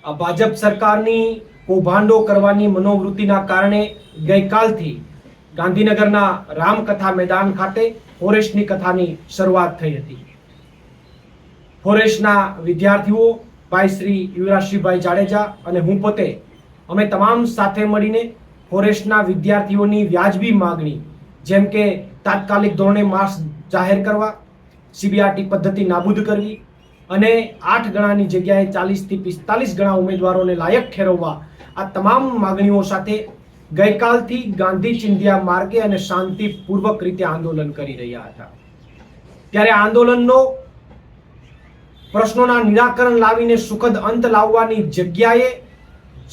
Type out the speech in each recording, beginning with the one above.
આ ભાજપ સરકારની કૌભાંડો કરવાની મનોવૃત્તિના કારણે ગઈકાલથી ગાંધીનગરના રામકથા મેદાન ખાતે ફોરેસ્ટની કથાની શરૂઆત થઈ હતી. ફોરેસ્ટના વિદ્યાર્થીઓ ભાઈ શ્રી યુવરાજસિંહભાઈ જાડેજા અને હું પોતે અમે તમામ સાથે મળીને ફોરેસ્ટના વિદ્યાર્થીઓની વ્યાજબી માગણી જેમ કે તાત્કાલિક ધોરણે માર્ક્સ જાહેર કરવા, સીબીઆરટી પદ્ધતિ નાબૂદ કરવી અને 8 ગણાની જગ્યાએ 40 થી 45 ગણા ઉમેદવારોને લાયક ઠેરવવા, આ તમામ માગણીઓ સાથે ગઈકાલથી ગાંધી ચિંધ્યા માર્ગે અને શાંતિપૂર્વક રીતે આંદોલન કરી રહ્યા હતા. ત્યારે આંદોલનનો પ્રશ્નોના નિરાકરણ લાવીને સુખદ અંત લાવવાની જગ્યાએ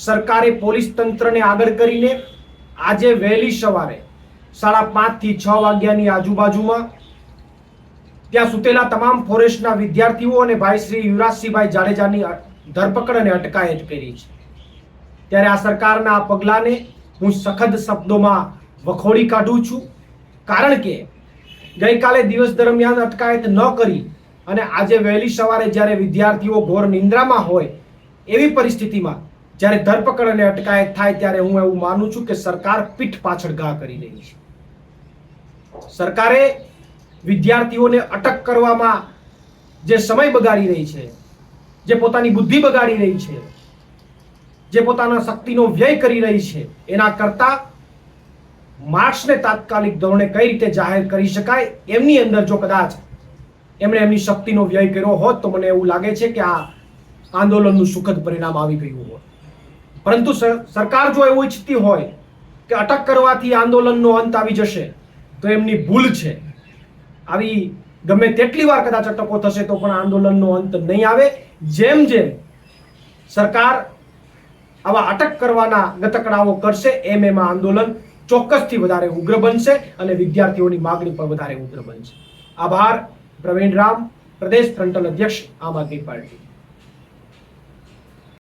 સરકારે પોલીસ તંત્રને આગળ કરીને આજે વહેલી સવારે 5:30 થી 6 વાગ્યાની આજુબાજુમાં ત્યાં સુતેલા તમામ ફોરેસ્ટના વિદ્યાર્થીઓ અને ભાઈ શ્રી યુવરાજસિંહભાઈ જાડેજાની ધરપકડ અને અટકાયત કરી છે. ત્યારે આ સરકારના આ પગલાને હું સખત શબ્દોમાં વખોડી કાઢું છું, કારણ કે ગઈકાલે દિવસ દરમિયાન અટકાયત ન કરી અને આજે વહેલી સવારે જ્યારે વિદ્યાર્થીઓ ઘોર નિંદ્રામાં હોય એવી પરિસ્થિતિમાં જ્યારે ધરપકડ અને અટકાયત થાય ત્યારે હું એવું માનું છું કે સરકાર પીઠ પાછળ ઘા કરી રહી છે. સરકારે વિદ્યાર્થીઓને અટક કરવામાં જે સમય બગાડી રહી છે, જે પોતાની બુદ્ધિ બગાડી રહી છે, જે પોતાના શક્તિનો વ્યય કરી રહી છે, એના કરતા માર્ક્સને તાત્કાલિક ધોરણે કઈ રીતે જાહેર કરી શકાય એમની અંદર જો કદાચ એમણે એમની શક્તિનો વ્યય કર્યો હોત તો મને એવું લાગે છે કે આ આંદોલનનું સુખદ પરિણામ આવી ગયું હોત. પરંતુ સરકાર જો એવું ઈચ્છતી હોય કે અટક કરવાથી આંદોલનનો અંત આવી જશે તો એમની ભૂલ છે. આવી ગમે તેટલી વાર કદાચ અટકો થશે તો પણ આંદોલનનો અંત નહીં આવે. જેમ જેમ સરકાર આવા અટક કરવાના ગતકડાઓ કરશે એમ આંદોલન ચોક્કસથી વધારે ઉગ્ર બનશે અને વિદ્યાર્થીઓની માગણી પણ વધારે ઉગ્ર બનશે. આભાર. પ્રવીણ રામ, પ્રદેશ ફ્રન્ટલ અધ્યક્ષ, આમ આદમી પાર્ટી.